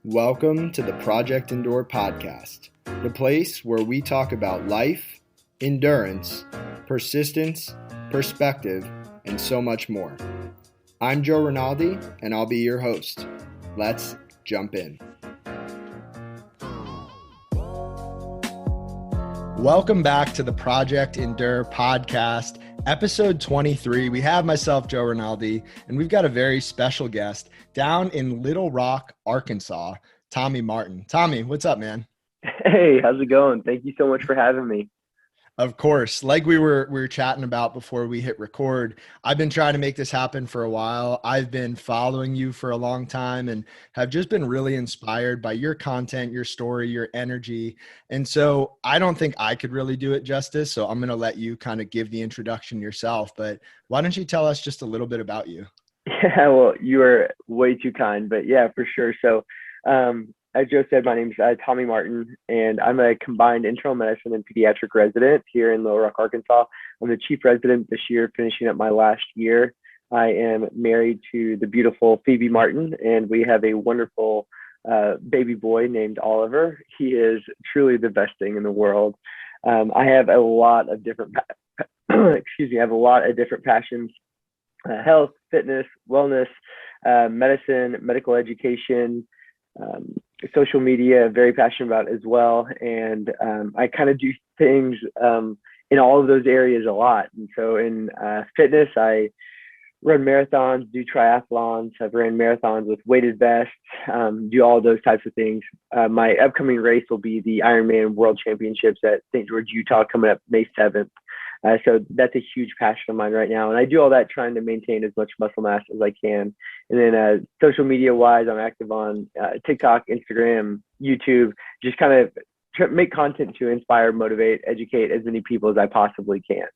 Welcome to the Project Endure podcast, the place where we talk about life, endurance, persistence, perspective, and so much more. I'm Joe Rinaldi, and I'll be your host. Let's jump in. Welcome back to the Project Endure podcast, episode 23. We have myself, Joe Rinaldi, and we've got a very special guest down in Little Rock, Arkansas, Tommy Martin. Tommy, what's up, man? Hey, how's it going? Thank you so much for having me. Of course. Like we were chatting about before we hit record, I've been trying to make this happen for a while. I've been following you for a long time and have just been really inspired by your content, your story, your energy. And so I don't think I could really do it justice. So I'm going to let you kind of give the introduction yourself. But why don't you tell us just a little bit about you? Yeah, well, you are way too kind, but yeah, for sure. So, as Joe said, my name is Tommy Martin, and I'm a combined internal medicine and pediatric resident here in Little Rock, Arkansas. I'm the chief resident this year, finishing up my last year. I am married to the beautiful Phoebe Martin, and we have a wonderful baby boy named Oliver. He is truly the best thing in the world. I have a lot of different, I have a lot of different passions. Health, fitness, wellness, medicine, medical education, social media, very passionate about as well. And I kind of do things in all of those areas a lot. And so in fitness, I run marathons, do triathlons. I've ran marathons with weighted vests, do all those types of things. My upcoming race will be the Ironman World Championships at St. George, Utah, coming up May 7th. So that's a huge passion of mine right now. And I do all that trying to maintain as much muscle mass as I can. And then social media wise, I'm active on TikTok, Instagram, YouTube, just kind of make content to inspire, motivate, educate as many people as I possibly can.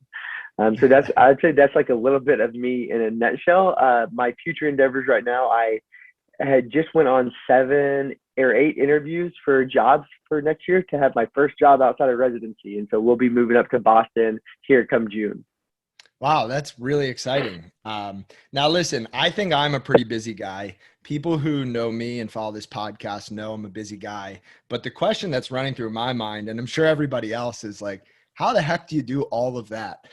So I'd say that's like a little bit of me in a nutshell. My future endeavors right now, I had just went on 7 or 8 interviews for jobs for next year to have my first job outside of residency. And so we'll be moving up to Boston here come June. Wow, that's really exciting. Now listen, I think I'm a pretty busy guy. People who know me and follow this podcast know I'm a busy guy. But the question that's running through my mind, and I'm sure everybody else, is like, how the heck do you do all of that?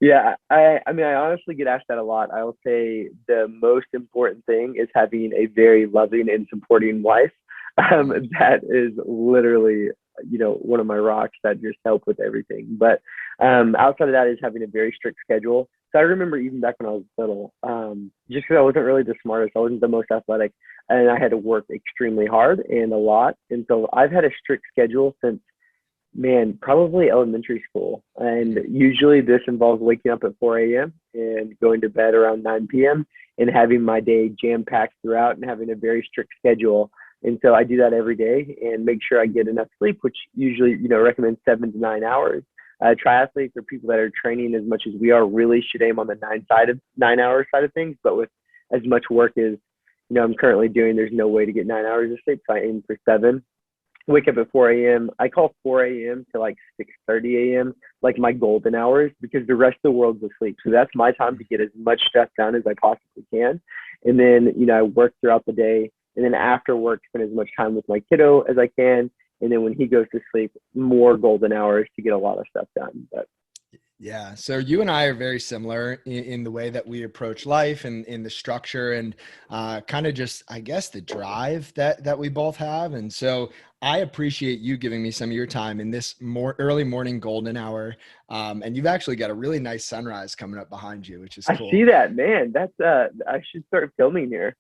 Yeah, I mean, I honestly get asked that a lot. I will say the most important thing is having a very loving and supporting wife. That is literally, one of my rocks that just help with everything. But outside of that is having a very strict schedule. So I remember even back when I was little, just because I wasn't really the smartest, I wasn't the most athletic, and I had to work extremely hard and a lot. And so I've had a strict schedule since probably elementary school. And usually this involves waking up at 4 a.m. and going to bed around 9 p.m. and having my day jam-packed throughout and having a very strict schedule. And so I do that every day and make sure I get enough sleep, which usually, recommend 7 to 9 hours. Triathletes or people that are training as much as we are really should aim on the 9-hour side of things. But with as much work as, I'm currently doing, there's no way to get 9 hours of sleep. So I aim for 7. Wake up at 4 a.m. I call 4 a.m. to like 6:30 a.m. like my golden hours, because the rest of the world's asleep. So that's my time to get as much stuff done as I possibly can. And then, I work throughout the day. And then after work, spend as much time with my kiddo as I can. And then when he goes to sleep, more golden hours to get a lot of stuff done. But yeah. So you and I are very similar in the way that we approach life and in the structure and kind of just, I guess, the drive that we both have. And so I appreciate you giving me some of your time in this more early morning golden hour. And you've actually got a really nice sunrise coming up behind you, which is cool. I see that, man. That's I should start filming here.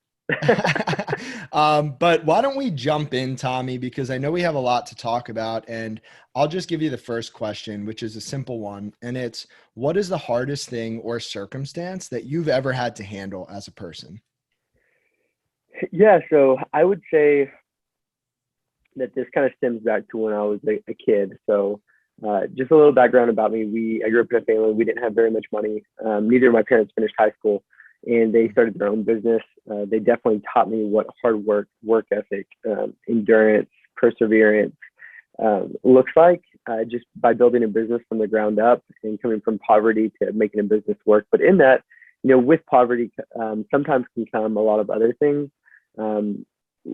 But why don't we jump in, Tommy, because I know we have a lot to talk about, and I'll just give you the first question, which is a simple one. And it's, what is the hardest thing or circumstance that you've ever had to handle as a person? Yeah. So I would say that this kind of stems back to when I was a kid. So just a little background about me. I grew up in a family. We didn't have very much money. Neither of my parents finished high school, and they started their own business. They definitely taught me what hard work ethic, endurance, perseverance looks like, just by building a business from the ground up and coming from poverty to making a business work. But in that, with poverty, sometimes can come a lot of other things.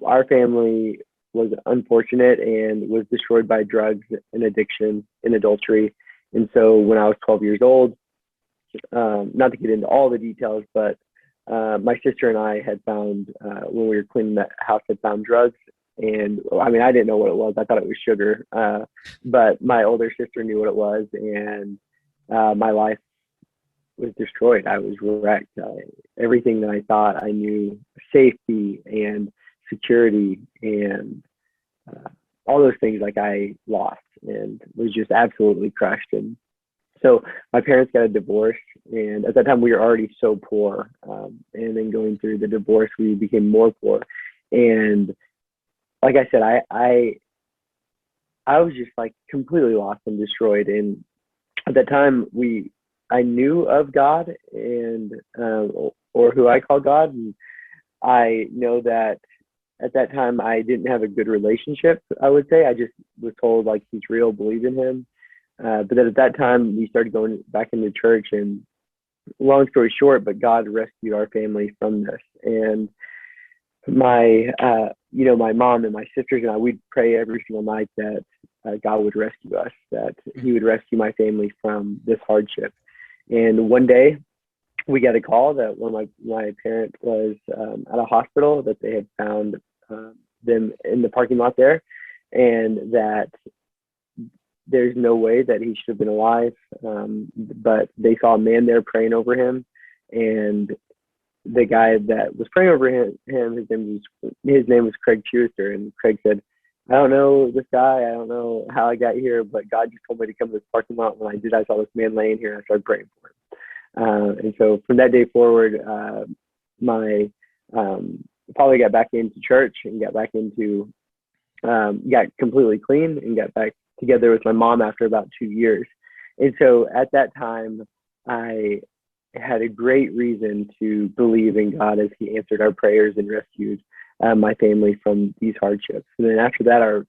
our family was unfortunate and was destroyed by drugs and addiction and adultery. And so when I was 12 years old, not to get into all the details, but my sister and I had found, when we were cleaning that house, had found drugs. And I mean, I didn't know what it was. I thought it was sugar. But my older sister knew what it was. And my life was destroyed. I was wrecked. Everything that I thought I knew, safety and security and all those things, like I lost and was just absolutely crushed. And so my parents got a divorce, and at that time we were already so poor. And then going through the divorce, we became more poor. And like I said, I was just like completely lost and destroyed. And at that time, I knew of God and or who I call God, and I know that at that time I didn't have a good relationship. I would say I just was told like he's real, believe in him. But then at that time we started going back into church, and long story short, but God rescued our family from this. And my my mom and my sisters and I, we'd pray every single night that God would rescue us, that he would rescue my family from this hardship. And one day we got a call that one of my parent was at a hospital, that they had found them in the parking lot there, and that there's no way that he should have been alive. But they saw a man there praying over him, and the guy that was praying over him, his name was Craig Schuster, and Craig said, I don't know this guy. I don't know how I got here, but God just told me to come to this parking lot. When I did, I saw this man laying here, and I started praying for him. And so from that day forward, my father got back into church and got completely clean and got back together with my mom after about 2 years. And so at that time, I had a great reason to believe in God as he answered our prayers and rescued my family from these hardships. And then after that, our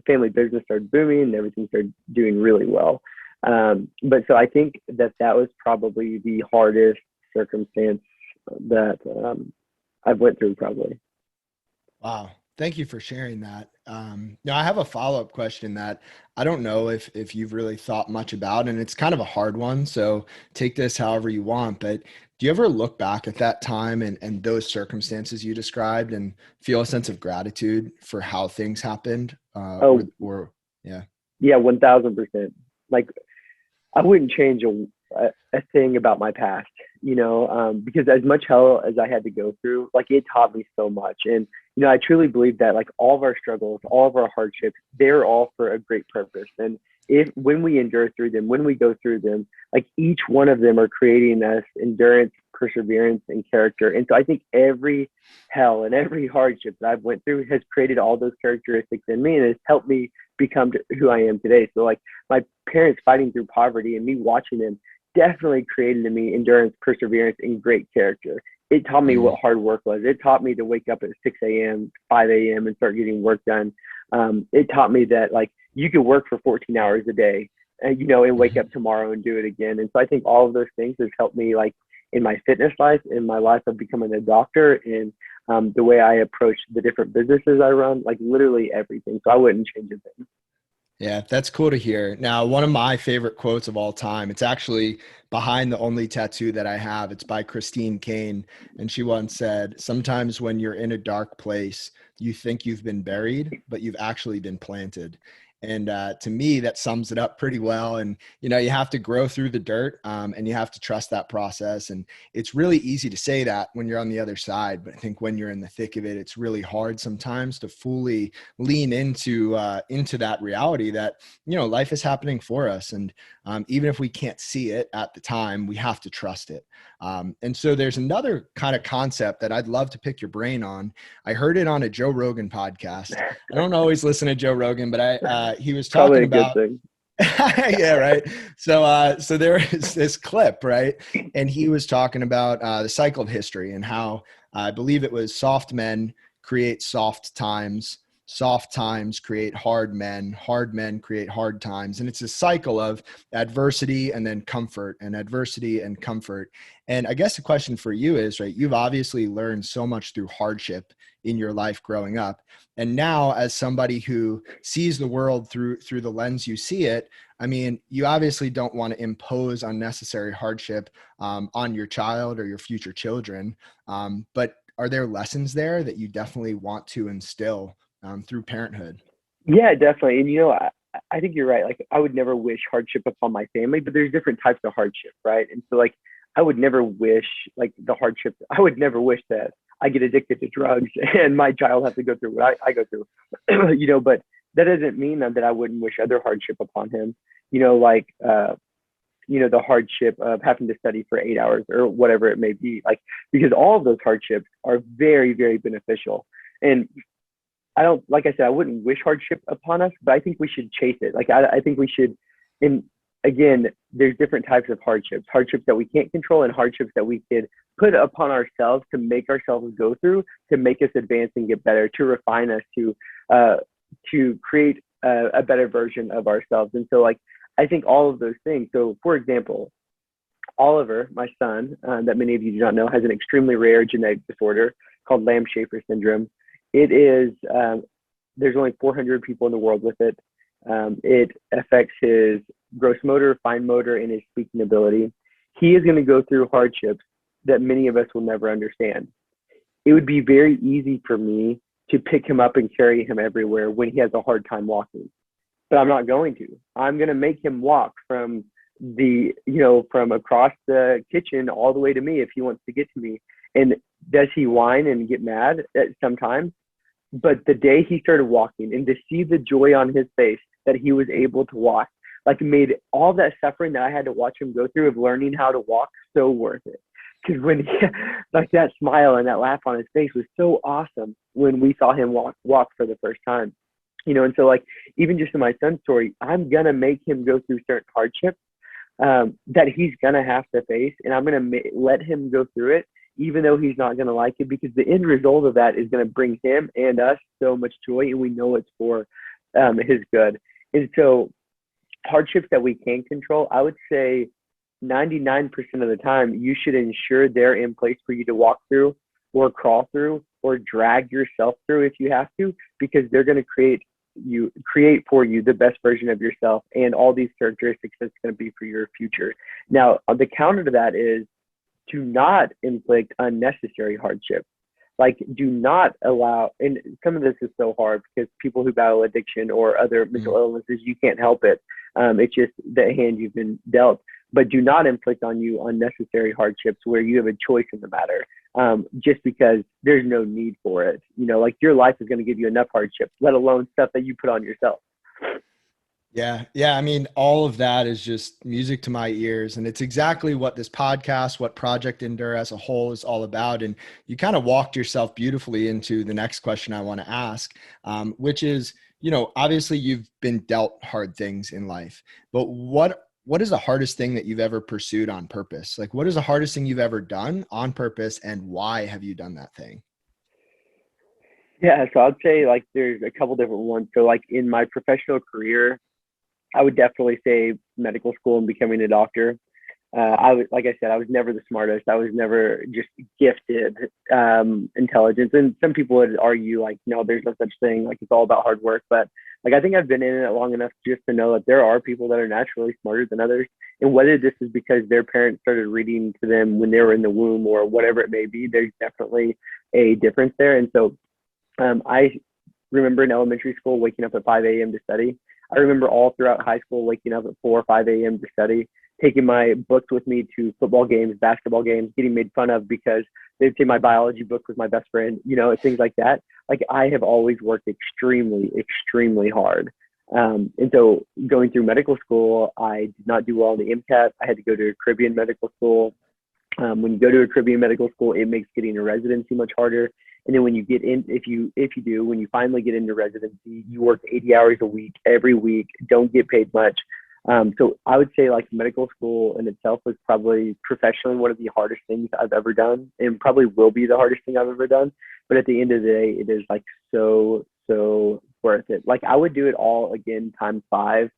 family business started booming and everything started doing really well. But so I think that was probably the hardest circumstance that I've went through probably. Wow. Thank you for sharing that. Now I have a follow-up question that I don't know if you've really thought much about, and it's kind of a hard one. So take this however you want, but do you ever look back at that time and those circumstances you described and feel a sense of gratitude for how things happened? Yeah. Yeah, 1000%. Like I wouldn't change a thing about my past, because as much hell as I had to go through, like it taught me so much. And, I truly believe that like all of our struggles, all of our hardships, they're all for a great purpose. And when we endure through them, when we go through them, like each one of them are creating us endurance, perseverance, and character. And so I think every hell and every hardship that I've went through has created all those characteristics in me, and it's helped me become who I am today. So like my parents fighting through poverty and me watching them definitely created in me endurance, perseverance, and great character. It taught me what hard work was. It taught me to wake up at 6 a.m., 5 a.m. and start getting work done. It taught me that like you could work for 14 hours a day, and wake up tomorrow and do it again. And so I think all of those things has helped me like in my fitness life, in my life of becoming a doctor, and the way I approach the different businesses I run, like literally everything. So I wouldn't change a thing. Yeah, that's cool to hear. Now, one of my favorite quotes of all time, it's actually behind the only tattoo that I have. It's by Christine Kane. And she once said, sometimes when you're in a dark place, you think you've been buried, but you've actually been planted. And to me, that sums it up pretty well. And, you have to grow through the dirt and you have to trust that process. And it's really easy to say that when you're on the other side. But I think when you're in the thick of it, it's really hard sometimes to fully lean into that reality that, life is happening for us. And even if we can't see it at the time, we have to trust it. And so there's another kind of concept that I'd love to pick your brain on. I heard it on a Joe Rogan podcast. I don't always listen to Joe Rogan, but he was talking about, yeah, right. So there is this clip, right? And he was talking about the cycle of history and how I believe it was soft men create soft times soft times create hard men create hard times. And it's a cycle of adversity and then comfort, and adversity and comfort. And I guess the question for you is, right, you've obviously learned so much through hardship in your life growing up. And now, as somebody who sees the world through the lens you see it, I mean, you obviously don't want to impose unnecessary hardship on your child or your future children. But are there lessons there that you definitely want to instill through parenthood? Yeah, definitely. And I think you're right. Like, I would never wish hardship upon my family, but there's different types of hardship, right? And so, like, I would never wish like the hardship. I would never wish that I get addicted to drugs and my child has to go through what I go through. But that doesn't mean that I wouldn't wish other hardship upon him. Like the hardship of having to study for 8 hours or whatever it may be. Like, because all of those hardships are very, very beneficial. And I don't, like I said, I wouldn't wish hardship upon us, but I think we should chase it. Like, I think we should, and again, there's different types of hardships that we can't control and hardships that we could put upon ourselves to make ourselves go through, to make us advance and get better, to refine us, to create a better version of ourselves. And so, like, I think all of those things. So, for example, Oliver, my son, that many of you do not know, has an extremely rare genetic disorder called Lamb-Schafer syndrome. It is, there's only 400 people in the world with it. It affects his gross motor, fine motor, and his speaking ability. He is going to go through hardships that many of us will never understand. It would be very easy for me to pick him up and carry him everywhere when he has a hard time walking, but I'm not going to. I'm going to make him walk from from across the kitchen all the way to me if he wants to get to me. And does he whine and get mad sometimes? But the day he started walking, and to see the joy on his face that he was able to walk, like, made all that suffering that I had to watch him go through of learning how to walk so worth it. Because when like, that smile and that laugh on his face was so awesome when we saw him walk for the first time. And so, like, even just in my son's story, I'm gonna make him go through certain hardships that he's gonna have to face, and I'm gonna let him go through it, even though he's not gonna like it, because the end result of that is gonna bring him and us so much joy, and we know it's for his good. And so, hardships that we can control, I would say 99% of the time, you should ensure they're in place for you to walk through or crawl through or drag yourself through if you have to, because they're going to create for you the best version of yourself and all these characteristics that's going to be for your future. Now, the counter to that is to not inflict unnecessary hardship. Like, do not allow, and some of this is so hard because people who battle addiction or other mental illnesses, you can't help it. It's just the hand you've been dealt. But do not inflict on you unnecessary hardships where you have a choice in the matter, just because there's no need for it. Like, your life is going to give you enough hardships, let alone stuff that you put on yourself. Yeah. Yeah. I mean, all of that is just music to my ears. And it's exactly what this podcast, what Project Endure as a whole is all about. And you kind of walked yourself beautifully into the next question I want to ask, which is, obviously you've been dealt hard things in life, but what is the hardest thing that you've ever pursued on purpose? Like, what is the hardest thing you've ever done on purpose, and why have you done that thing? Yeah, so I'd say, like, there's a couple different ones. So, like, in my professional career, I would definitely say medical school and becoming a doctor. Like I said, I was never the smartest. I was never just gifted intelligence. And some people would argue, like, no, there's no such thing. Like, it's all about hard work. But, like, I think I've been in it long enough just to know that there are people that are naturally smarter than others. And whether this is because their parents started reading to them when they were in the womb or whatever it may be, there's definitely a difference there. And so I remember in elementary school waking up at 5 a.m. to study. I remember all throughout high school waking up at 4 or 5 a.m. to study, taking my books with me to football games, basketball games, getting made fun of because they'd say my biology book was my best friend, things like that. Like, I have always worked extremely, extremely hard. And so going through medical school, I did not do well in the MCAT. I had to go to a Caribbean medical school. When you go to a Caribbean medical school, it makes getting a residency much harder. And then when you get in, when you finally get into residency, you work 80 hours a week, every week, don't get paid much. So I would say, like, medical school in itself was probably professionally one of the hardest things I've ever done, and probably will be the hardest thing I've ever done. But at the end of the day, it is, like, so so worth it. Like I would do it all again times five,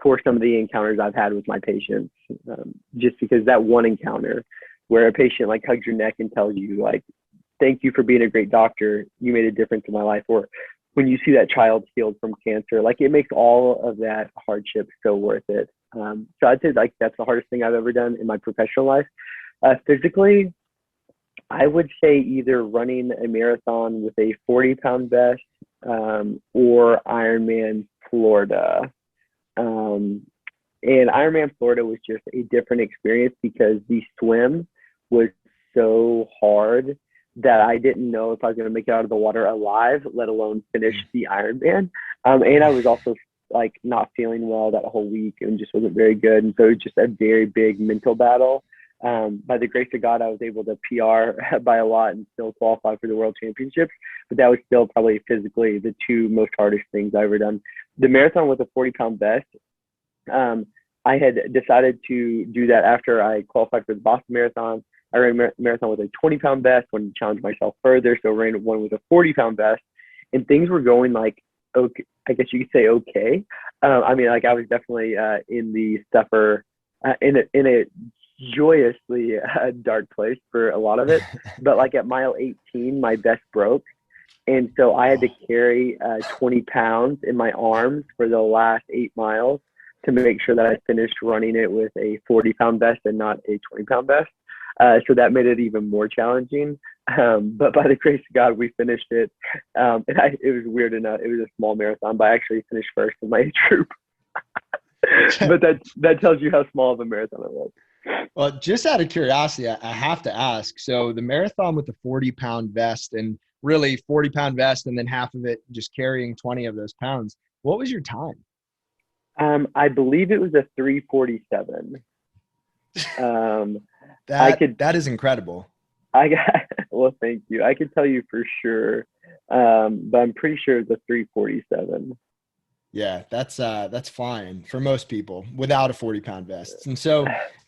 for some of the encounters I've had with my patients. Just because that one encounter where a patient like hugs your neck and tells you like, thank you for being a great doctor. You made a difference in my life. Or when you see that child healed from cancer, like it makes all of that hardship so worth it. So I'd say like that's the hardest thing I've ever done in my professional life. Physically, I would say either running a marathon with a 40-pound vest, or Ironman Florida. And Ironman Florida was just a different experience because the swim was so hard that I didn't know if I was going to make it out of the water alive, let alone finish the Ironman. And I was also like not feeling well that whole week and just wasn't very good. And so it was just a very big mental battle. By the grace of God, I was able to PR by a lot and still qualify for the World Championships. But that was still probably physically the two most hardest things I've ever done. The marathon with a 40-pound vest, I had decided to do that after I qualified for the Boston Marathon. I ran a marathon with a 20-pound vest, wanted to challenge myself further, so ran one with a 40-pound vest. And things were going like, okay, I guess you could say okay. I mean, like I was definitely in the suffer, in a joyously dark place for a lot of it. But like at mile 18, my vest broke. And so I had to carry 20 pounds in my arms for the last 8 miles to make sure that I finished running it with a 40-pound vest and not a 20-pound vest. So that made it even more challenging. But by the grace of God, we finished it. And it was weird enough. It was a small marathon, but I actually finished first in my age group. But that tells you how small of a marathon it was. Well, just out of curiosity, I have to ask. So the marathon with the 40-pound vest and really 40-pound vest and then half of it just carrying 20 of those pounds, what was your time? I believe it was a 3:47. That is incredible. Well, thank you. I could tell you for sure, but I'm pretty sure it's a 3:47. Yeah, that's fine for most people without a 40-pound vest. And so,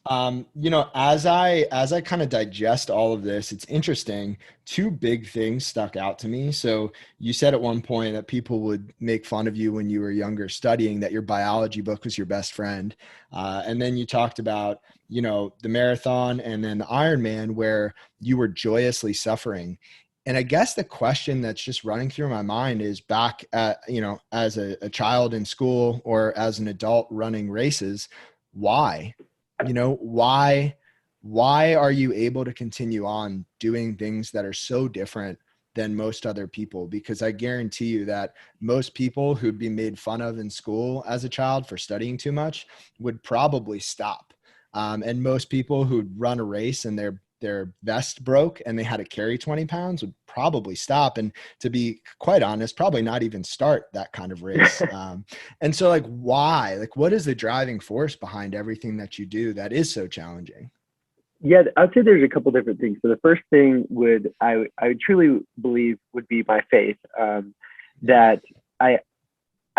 as I kind of digest all of this, it's interesting. Two big things stuck out to me. So you said at one point that people would make fun of you when you were younger studying, that your biology book was your best friend. And then you talked about, the marathon and then the Ironman where you were joyously suffering. And I guess the question that's just running through my mind is back at, as a child in school or as an adult running races, why? Why are you able to continue on doing things that are so different than most other people? Because I guarantee you that most people who'd be made fun of in school as a child for studying too much would probably stop. And most people who'd run a race and their vest broke and they had to carry 20 pounds would probably stop. And to be quite honest, probably not even start that kind of race. And so why, what is the driving force behind everything that you do that is so challenging? Yeah, I'd say there's a couple different things. So the first thing I truly believe would be my faith, that I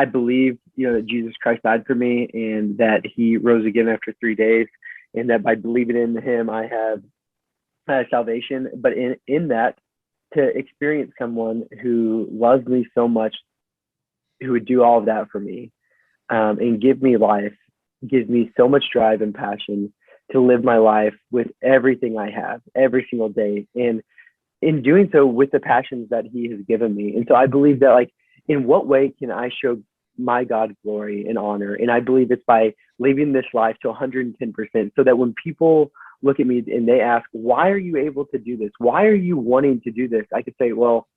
believe, that Jesus Christ died for me and that he rose again after 3 days, and that by believing in him, I have salvation. But in that, to experience someone who loves me so much, who would do all of that for me, and give me life, gives me so much drive and passion to live my life with everything I have every single day, and in doing so with the passions that he has given me. And so I believe that in what way can I show my God glory and honor? And I believe it's by living this life to 110%, so that when people look at me and they ask, why are you able to do this? Why are you wanting to do this? I could say, well,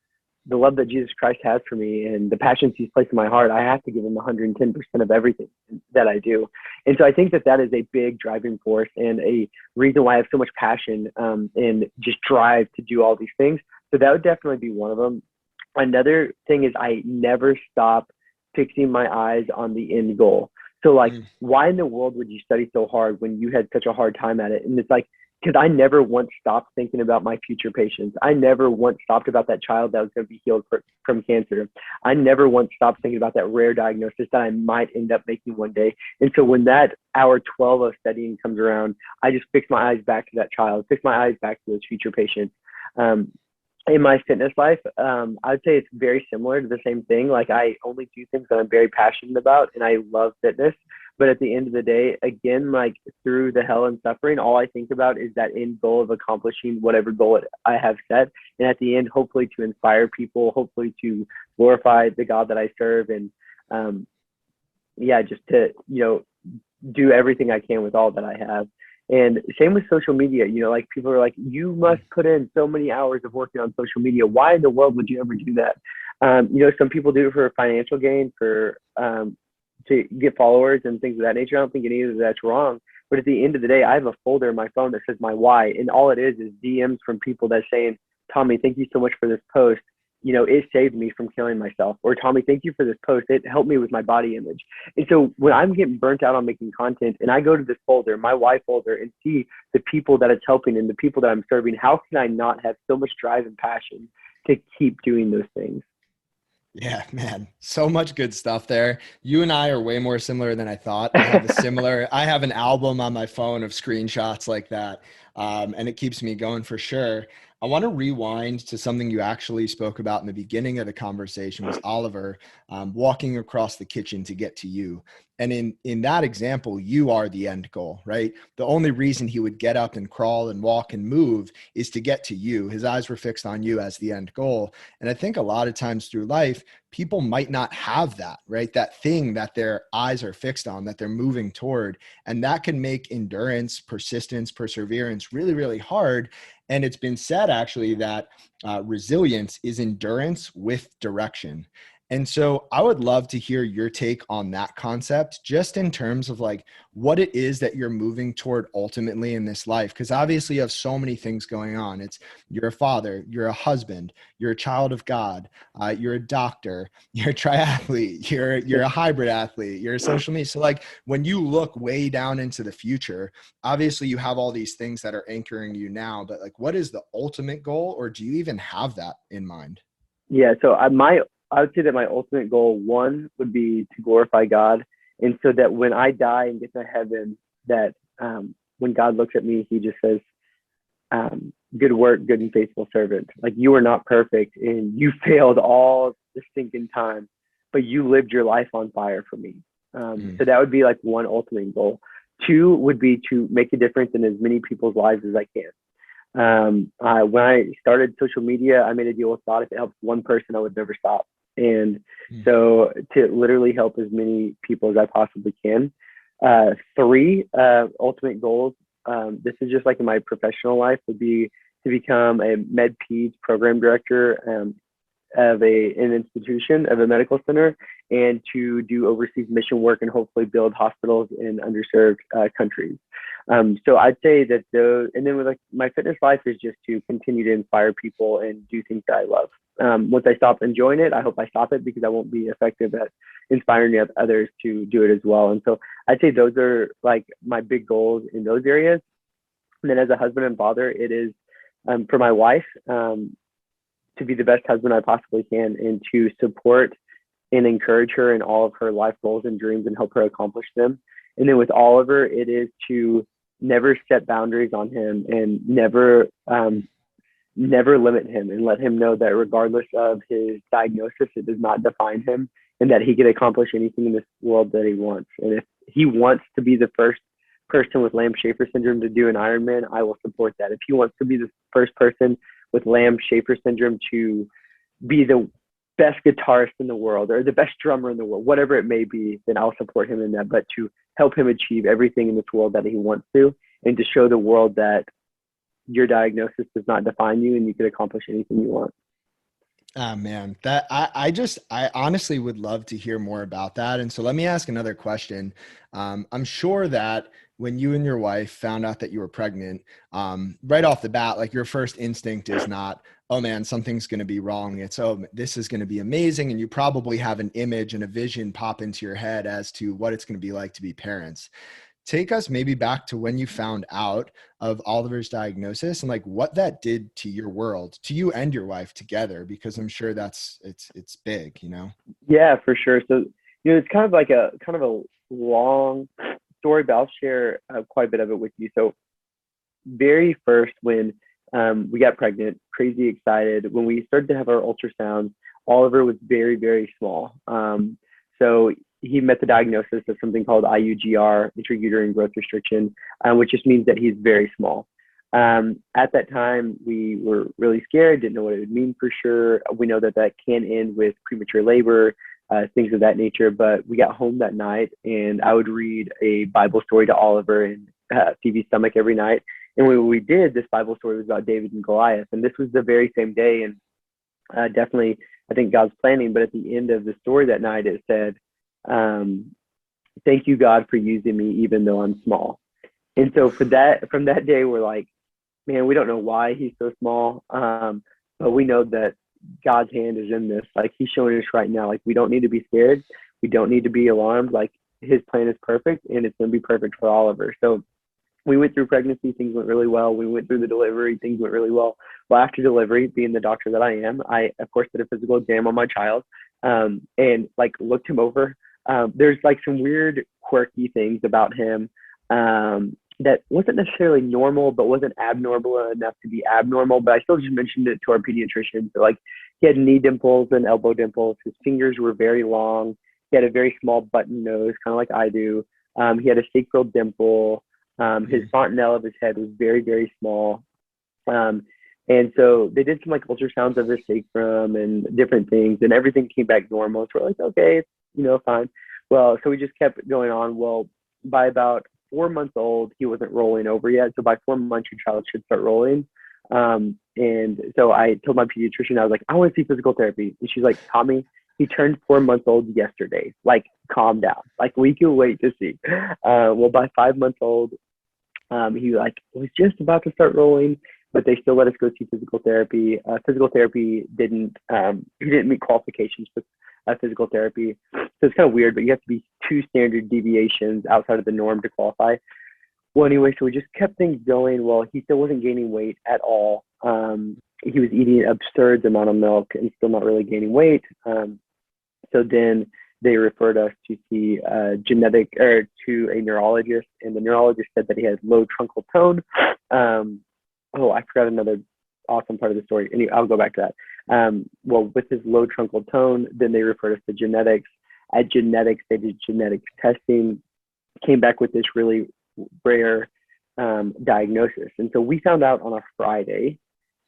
the love that Jesus Christ has for me and the passions he's placed in my heart, I have to give him 110% of everything that I do. And so I think that is a big driving force and a reason why I have so much passion, and just drive to do all these things. So that would definitely be one of them. Another thing is I never stop fixing my eyes on the end goal. So why in the world would you study so hard when you had such a hard time at it? And it's because I never once stopped thinking about my future patients. I never once stopped about that child that was going to be healed from cancer. I never once stopped thinking about that rare diagnosis that I might end up making one day. And so when that hour 12 of studying comes around, I just fix my eyes back to that child, fix my eyes back to those future patients. in my fitness life, I'd say it's very similar to the same thing. Like I only do things that I'm very passionate about, and I love fitness. But at the end of the day, again, like through the hell and suffering, all I think about is that end goal of accomplishing whatever goal I have set, and at the end, hopefully to inspire people, hopefully to glorify the God that I serve, and um, yeah, just to do everything I can with all that I have. And same with social media, like people are like, you must put in so many hours of working on social media. Why in the world would you ever do that? Some people do it for financial gain, for to get followers and things of that nature. I don't think any of that's wrong. But at the end of the day, I have a folder in my phone that says my why, and all it is DMs from people that saying, Tommy, thank you so much for this post. It saved me from killing myself. Or Tommy, thank you for this post. It helped me with my body image. And so when I'm getting burnt out on making content and I go to this folder, my why folder, and see the people that it's helping and the people that I'm serving, how can I not have so much drive and passion to keep doing those things? Yeah, man, so much good stuff there. You and I are way more similar than I thought. I have an album on my phone of screenshots like that. And it keeps me going for sure. I want to rewind to something you actually spoke about in the beginning of the conversation was Oliver walking across the kitchen to get to you. And in that example, you are the end goal, right? The only reason he would get up and crawl and walk and move is to get to you. His eyes were fixed on you as the end goal. And I think a lot of times through life, people might not have that, right? That thing that their eyes are fixed on, that they're moving toward. And that can make endurance, persistence, perseverance really, really hard. And it's been said actually that resilience is endurance with direction. And so I would love to hear your take on that concept, just in terms of like what it is that you're moving toward ultimately in this life. Because obviously you have so many things going on. You're a father, you're a husband, you're a child of God, you're a doctor, you're a triathlete, you're a hybrid athlete, you're a social media. So like when you look way down into the future, obviously you have all these things that are anchoring you now, but like what is the ultimate goal, or do you even have that in mind? Yeah, so I would say that my ultimate goal, one, would be to glorify God, and so that when I die and get to heaven, that when God looks at me, He just says, "Good work, good and faithful servant." Like you are not perfect, and you failed all the stinking time, but you lived your life on fire for me. Mm. So that would be like one ultimate goal. Two would be to make a difference in as many people's lives as I can. When I started social media, I made a deal with God. If it helps one person, I would never stop. And Mm. so to literally help as many people as I possibly can. Three ultimate goals. This is just like in my professional life would be to become a med peds program director of an institution of a medical center, and to do overseas mission work and hopefully build hospitals in underserved countries. So I'd say that those, and then with like my fitness life is just to continue to inspire people and do things that I love. Once I stop enjoying it, I hope I stop it because I won't be effective at inspiring others to do it as well. And so I'd say those are like my big goals in those areas. And then as a husband and father, it is for my wife to be the best husband I possibly can, and to support and encourage her in all of her life goals and dreams and help her accomplish them. And then with Oliver, it is to never set boundaries on him, and never limit him, and let him know that regardless of his diagnosis, it does not define him, and that he can accomplish anything in this world that he wants. And if he wants to be the first person with Lamb-Schaefer syndrome to do an Ironman, I will support that. If he wants to be the first person with Lamb-Schaefer syndrome to be the best guitarist in the world or the best drummer in the world, whatever it may be, then I'll support him in that. But to help him achieve everything in this world that he wants to, and to show the world that your diagnosis does not define you and you can accomplish anything you want. Ah, man, I honestly would love to hear more about that. And so let me ask another question. I'm sure that when you and your wife found out that you were pregnant, right off the bat, like your first instinct is not, oh man, something's going to be wrong. It's, oh, this is going to be amazing. And you probably have an image and a vision pop into your head as to what it's going to be like to be parents. Take us maybe back to when you found out of Oliver's diagnosis and like what that did to your world, to you and your wife together, because I'm sure it's big, you know? Yeah, for sure. So, it's kind of like a long story, but I'll share quite a bit of it with you. So very first, when We got pregnant, crazy excited. When we started to have our ultrasounds, Oliver was very, very small. So he met the diagnosis of something called IUGR, intrauterine growth restriction, which just means that he's very small. At that time, we were really scared, didn't know what it would mean for sure. We know that that can end with premature labor, things of that nature. But we got home that night, and I would read a Bible story to Oliver and Phoebe's stomach every night. And when we did, this Bible story was about David and Goliath. And this was the very same day. And definitely, I think God's planning. But at the end of the story that night, it said, thank you, God, for using me, even though I'm small. And so for that, from that day, we're like, man, we don't know why he's so small. But we know that God's hand is in this. Like he's showing us right now, like we don't need to be scared. We don't need to be alarmed. Like his plan is perfect and it's going to be perfect for Oliver. So we went through pregnancy, things went really well. We went through the delivery, things went really well. Well, after delivery, being the doctor that I am, I of course did a physical exam on my child, and like looked him over. There's like some weird, quirky things about him that wasn't necessarily normal, but wasn't abnormal enough to be abnormal. But I still just mentioned it to our pediatrician. So like he had knee dimples and elbow dimples. His fingers were very long. He had a very small button nose, kind of like I do. He had a sacral dimple. His fontanelle of his head was very, very small. And so they did some like ultrasounds of his sacrum and different things, and everything came back normal. So we're like, okay, fine. Well, so we just kept going on. Well, by about 4 months old, he wasn't rolling over yet. So by 4 months, your child should start rolling. And so I told my pediatrician, I was like, I want to see physical therapy. And she's like, Tommy, he turned 4 months old yesterday. Like, calm down. Like, we can wait to see. Well, by 5 months old, he like was just about to start rolling, but they still let us go see physical therapy. Physical therapy didn't he didn't meet qualifications for physical therapy, so it's kind of weird. But you have to be 2 standard deviations outside of the norm to qualify. Well, anyway, so we just kept things going. Well, he still wasn't gaining weight at all. He was eating an absurd amount of milk and still not really gaining weight. So then they referred us to see to a neurologist, and the neurologist said that he had low truncal tone. I forgot another awesome part of the story. Anyway, I'll go back to that. Well, with his low truncal tone, then they referred us to genetics. At genetics, they did genetic testing, came back with this really rare diagnosis. And so we found out on a Friday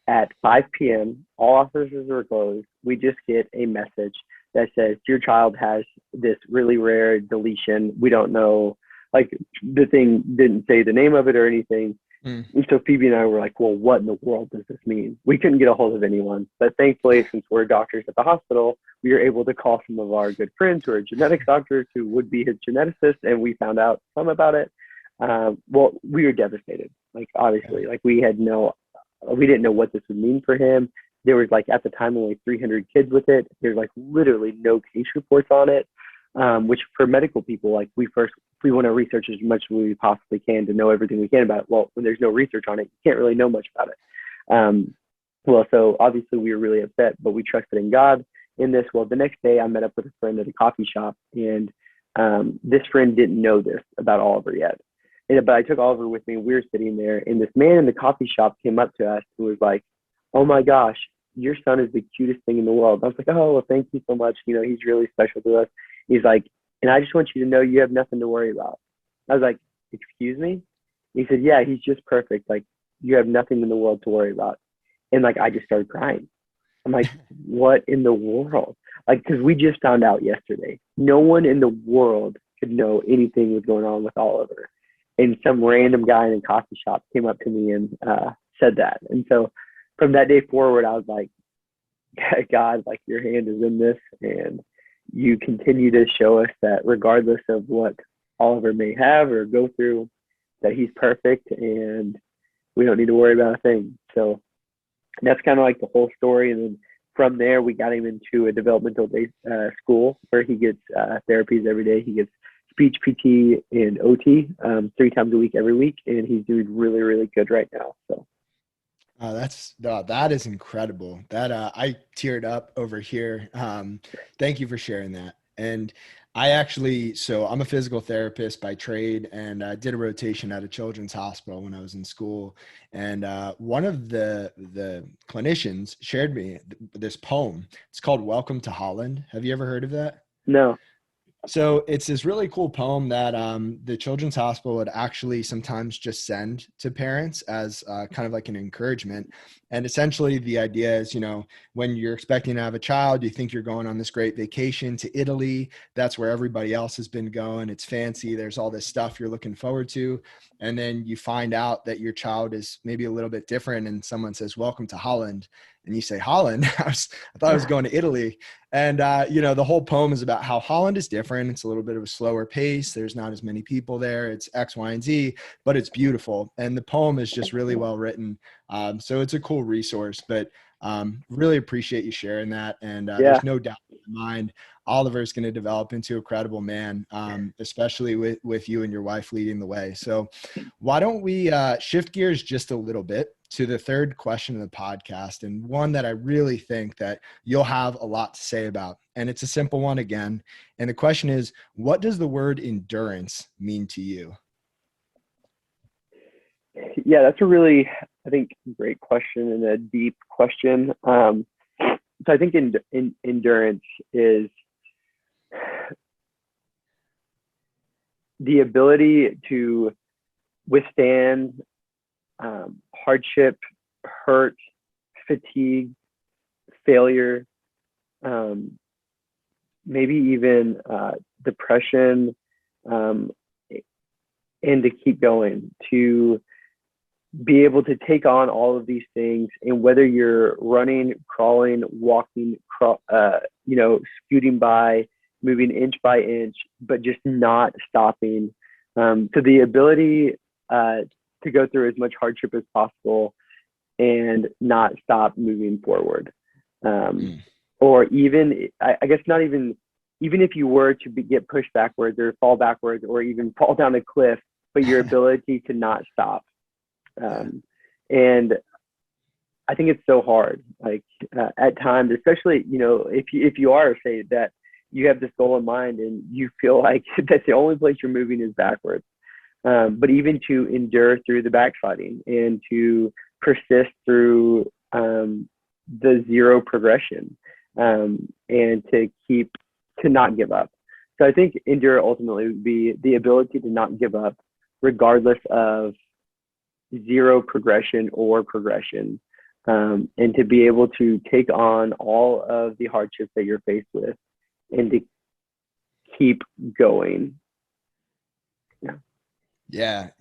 at 5 p.m. All offices were closed. We just get a message that says your child has this really rare deletion. We don't know, like the thing didn't say the name of it or anything. And so Phoebe and I were like, well, what in the world does this mean? We couldn't get a hold of anyone. But thankfully, since we're doctors at the hospital, we were able to call some of our good friends who are genetics doctors who would be his geneticists, and we found out some about it. Well, we were devastated. Like, obviously, like we didn't know what this would mean for him. There was like at the time only 300 kids with it. There's like literally no case reports on it, which for medical people, like we want to research as much as we possibly can to know everything we can about it. Well, when there's no research on it, you can't really know much about it. Well, so obviously we were really upset, but we trusted in God in this. Well, the next day I met up with a friend at a coffee shop, and this friend didn't know this about Oliver yet. But I took Oliver with me, and we were sitting there, and this man in the coffee shop came up to us and was like, oh my gosh, your son is the cutest thing in the world. I was like, oh, well, thank you so much. He's really special to us. He's like, and I just want you to know you have nothing to worry about. I was like, excuse me? He said, yeah, he's just perfect. Like, you have nothing in the world to worry about. And like, I just started crying. I'm like, what in the world? Like, because we just found out yesterday. No one in the world could know anything was going on with Oliver. And some random guy in a coffee shop came up to me and said that. And so from that day forward, I was like, God, like your hand is in this, and you continue to show us that regardless of what Oliver may have or go through, that he's perfect and we don't need to worry about a thing. So that's kind of like the whole story. And then from there, we got him into a developmental day school where he gets therapies every day. He gets speech PT and OT 3 times a week every week, and he's doing really, really good right now. So. That is incredible. That I teared up over here. Thank you for sharing that. And So I'm a physical therapist by trade, and I did a rotation at a children's hospital when I was in school. And one of the clinicians shared me this poem. It's called "Welcome to Holland." Have you ever heard of that? No. So it's this really cool poem that the Children's Hospital would actually sometimes just send to parents as kind of like an encouragement. And essentially the idea is, when you're expecting to have a child, you think you're going on this great vacation to Italy. That's where everybody else has been going. It's fancy. There's all this stuff you're looking forward to. And then you find out that your child is maybe a little bit different. And someone says, "Welcome to Holland." And you say, "Holland?" I thought I was going to Italy. And, the whole poem is about how Holland is different. It's a little bit of a slower pace. There's not as many people there. It's X, Y, and Z, but it's beautiful. And the poem is just really well written. So it's a cool resource, but really appreciate you sharing that. And Yeah. there's no doubt in my mind, Oliver is going to develop into a credible man, especially with you and your wife leading the way. So why don't we shift gears just a little bit to the third question of the podcast, and one that I really think that you'll have a lot to say about. And it's a simple one again. And the question is, what does the word endurance mean to you? Yeah, that's a really, I think, great question and a deep question. So I think endurance is the ability to withstand hardship, hurt, fatigue, failure, maybe even depression, and to keep going, to be able to take on all of these things. And whether you're running, crawling, walking, scooting by, moving inch by inch, but just not stopping. So the ability to go through as much hardship as possible and not stop moving forward. Or even, I guess not even if you were to get pushed backwards or fall backwards or even fall down a cliff, but your ability to not stop. And I think it's so hard, like at times, especially, if you are, say that you have this goal in mind and you feel like that's the only place you're moving is backwards. But even to endure through the backsliding and to persist through the zero progression, and to not give up. So I think endure ultimately would be the ability to not give up regardless of zero progression or progression, and to be able to take on all of the hardships that you're faced with and to keep going. Yeah.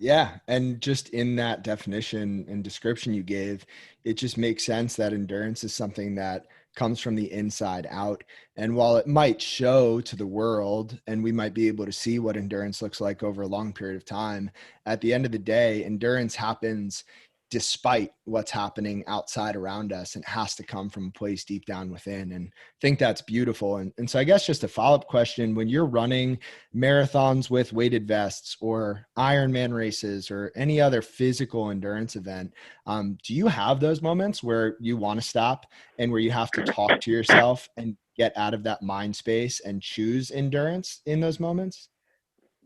And just in that definition and description you gave, it just makes sense that endurance is something that comes from the inside out. And while it might show to the world, and we might be able to see what endurance looks like over a long period of time, at the end of the day, endurance happens despite what's happening outside around us, and it has to come from a place deep down within. And I think that's beautiful. And so I guess just a follow-up question, when you're running marathons with weighted vests or Ironman races or any other physical endurance event, do you have those moments where you want to stop and where you have to talk to yourself and get out of that mind space and choose endurance in those moments?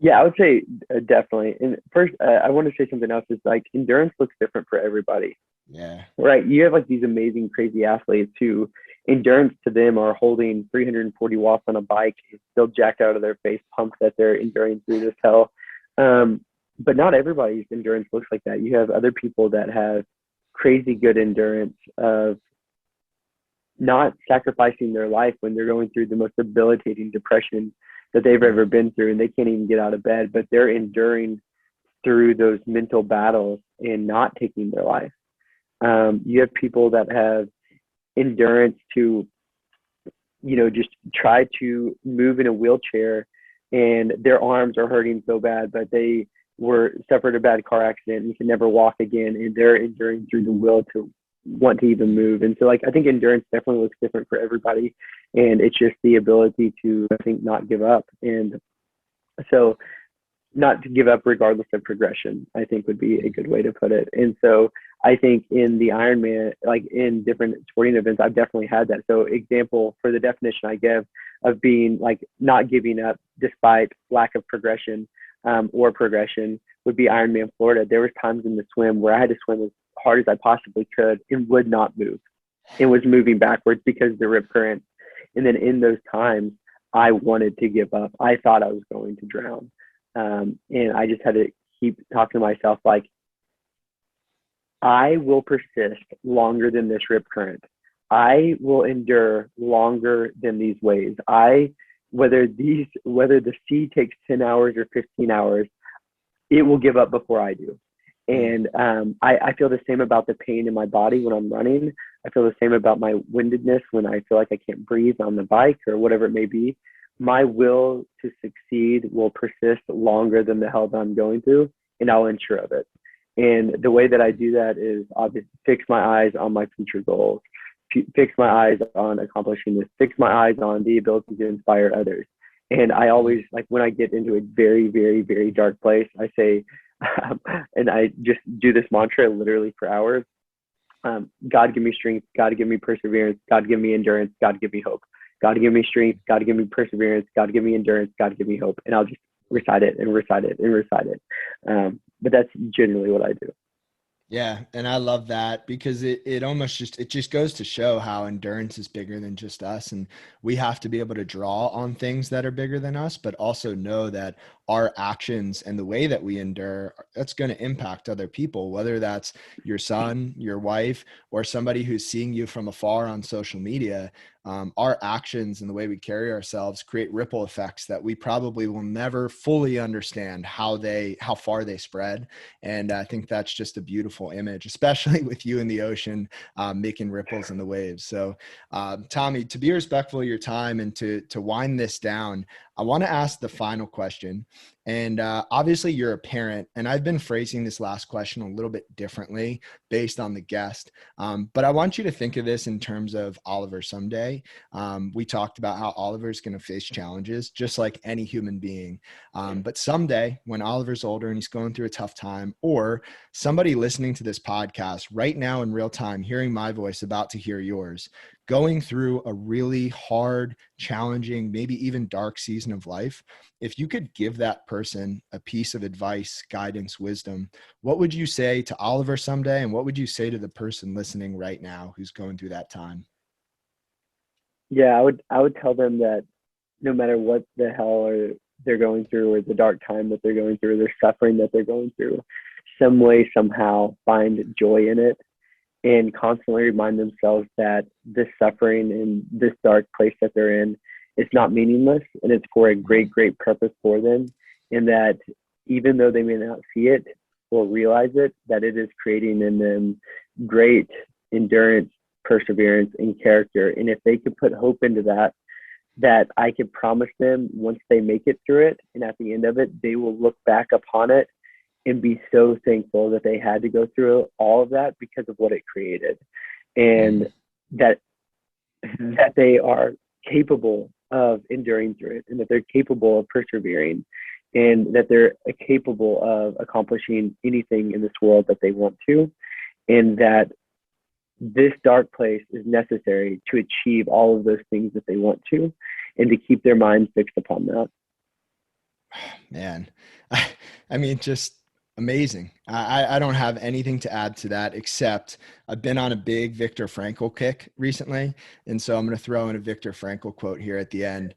Yeah, I would say definitely. And first, I want to say something else. Is like endurance looks different for everybody. Yeah. Right. You have like these amazing, crazy athletes who endurance to them are holding 340 watts on a bike, still jacked out of their face, pumped that they're enduring through this hell. But not everybody's endurance looks like that. You have other people that have crazy good endurance of not sacrificing their life when they're going through the most debilitating depression that they've ever been through, and they can't even get out of bed, but they're enduring through those mental battles and not taking their life. You have people that have endurance to, just try to move in a wheelchair and their arms are hurting so bad, but they suffered a bad car accident and can never walk again, and they're enduring through the will to want to even move. And so I think endurance definitely looks different for everybody, and it's just the ability to, I think, not give up. And so not to give up regardless of progression, I think would be a good way to put it. And so I think in the Ironman, like in different sporting events, I've definitely had that. So example for the definition I give of being like not giving up despite lack of progression or progression would be Ironman Florida. There was times in the swim where I had to swim as hard as I possibly could and would not move. It was moving backwards because of the rip current. And then in those times, I wanted to give up. I thought I was going to drown. And I just had to keep talking to myself like, I will persist longer than this rip current. I will endure longer than these waves. Whether the sea takes 10 hours or 15 hours, it will give up before I do. And I feel the same about the pain in my body when I'm running. I feel the same about my windedness when I feel like I can't breathe on the bike or whatever it may be. My will to succeed will persist longer than the hell that I'm going through, and I'll ensure of it. And the way that I do that is obviously fix my eyes on my future goals, fix my eyes on accomplishing this, fix my eyes on the ability to inspire others. And I always, like when I get into a very, very, very dark place, I say, and I just do this mantra literally for hours. God give me strength, God give me perseverance, God give me endurance, God give me hope. God give me strength, God give me perseverance, God give me endurance, God give me hope. And I'll just recite it and recite it and recite it. But that's generally what I do. Yeah, and I love that because it almost just goes to show how endurance is bigger than just us, and we have to be able to draw on things that are bigger than us, but also know that our actions and the way that we endure, that's going to impact other people, whether that's your son, your wife, or somebody who's seeing you from afar on social media. Our actions and the way we carry ourselves create ripple effects that we probably will never fully understand how far they spread. And I think that's just a beautiful image, especially with you in the ocean, making ripples in the waves. So, Tommy, to be respectful of your time and to wind this down, I want to ask the final question. And obviously you're a parent, and I've been phrasing this last question a little bit differently based on the guest. But I want you to think of this in terms of Oliver someday. We talked about how Oliver's going to face challenges just like any human being. But someday when Oliver's older and he's going through a tough time, or somebody listening to this podcast right now in real time, hearing my voice, about to hear yours, going through a really hard, challenging, maybe even dark season of life, if you could give that person a piece of advice, guidance, wisdom, what would you say to Oliver someday? And what would you say to the person listening right now who's going through that time? Yeah, I would tell them that no matter what the hell or they're going through or the dark time that they're going through, or their suffering that they're going through, some way, somehow find joy in it and constantly remind themselves that this suffering and this dark place that they're in is not meaningless, and it's for a great, great purpose for them. And that even though they may not see it or realize it, that it is creating in them great endurance, perseverance, and character. And if they could put hope into that, that I could promise them once they make it through it and at the end of it, they will look back upon it and be so thankful that they had to go through all of that because of what it created. And that they are capable of enduring through it, and that they're capable of persevering, and that they're capable of accomplishing anything in this world that they want to, and that this dark place is necessary to achieve all of those things that they want to, and to keep their minds fixed upon that. Man, I mean, just amazing. I don't have anything to add to that, except I've been on a big Viktor Frankl kick recently. And so I'm going to throw in a Viktor Frankl quote here at the end,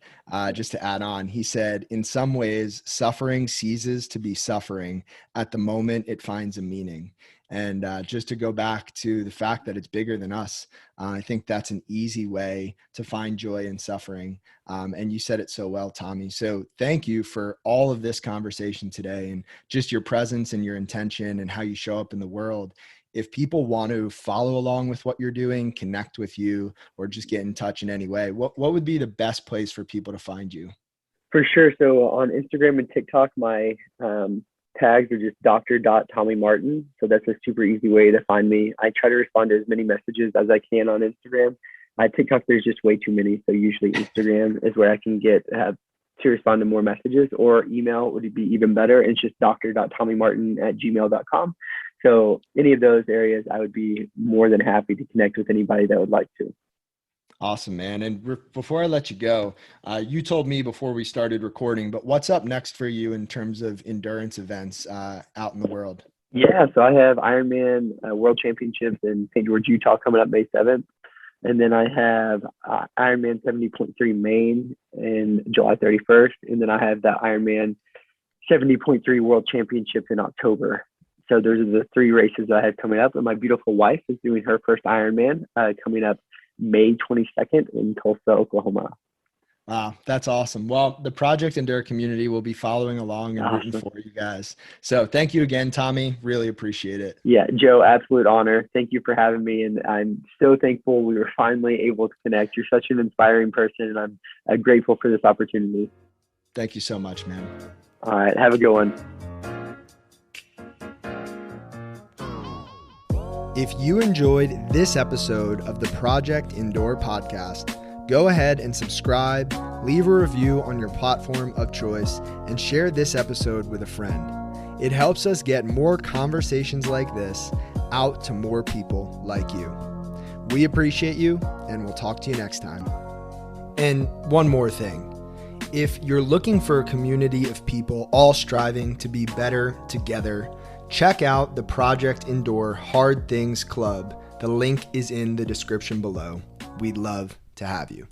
just to add on. He said, "In some ways, suffering ceases to be suffering at the moment it finds a meaning." And just to go back to the fact that it's bigger than us, I think that's an easy way to find joy in suffering. And you said it so well, Tommy. So thank you for all of this conversation today, and just your presence and your intention and how you show up in the world. If people want to follow along with what you're doing, connect with you, or just get in touch in any way, what would be the best place for people to find you? For sure. So on Instagram and TikTok, my tags are just dr.tommymartin. So that's a super easy way to find me. I try to respond to as many messages as I can on Instagram. TikTok, there's just way too many. So usually Instagram is where I can get to respond to more messages, or email would be even better. It's just dr.tommymartin@gmail.com. So any of those areas, I would be more than happy to connect with anybody that would like to. Awesome, man. And before I let you go, you told me before we started recording, but what's up next for you in terms of endurance events out in the world? Yeah, so I have Ironman World Championships in St. George, Utah coming up May 7th. And then I have Ironman 70.3 Maine in July 31st. And then I have that Ironman 70.3 World Championships in October. So those are the 3 races I have coming up. And my beautiful wife is doing her first Ironman coming up May 22nd in Tulsa, Oklahoma. Wow, that's awesome. Well, the Project Endure community will be following along and rooting for you guys. So thank you again, Tommy. Really appreciate it. Yeah, Joe, absolute honor. Thank you for having me. And I'm so thankful we were finally able to connect. You're such an inspiring person, and I'm grateful for this opportunity. Thank you so much, man. All right, have a good one. If you enjoyed this episode of the Project Endure podcast, go ahead and subscribe, leave a review on your platform of choice, and share this episode with a friend. It helps us get more conversations like this out to more people like you. We appreciate you, and we'll talk to you next time. And one more thing. If you're looking for a community of people all striving to be better together, check out the Project Endure Hard Things Club. The link is in the description below. We'd love to have you.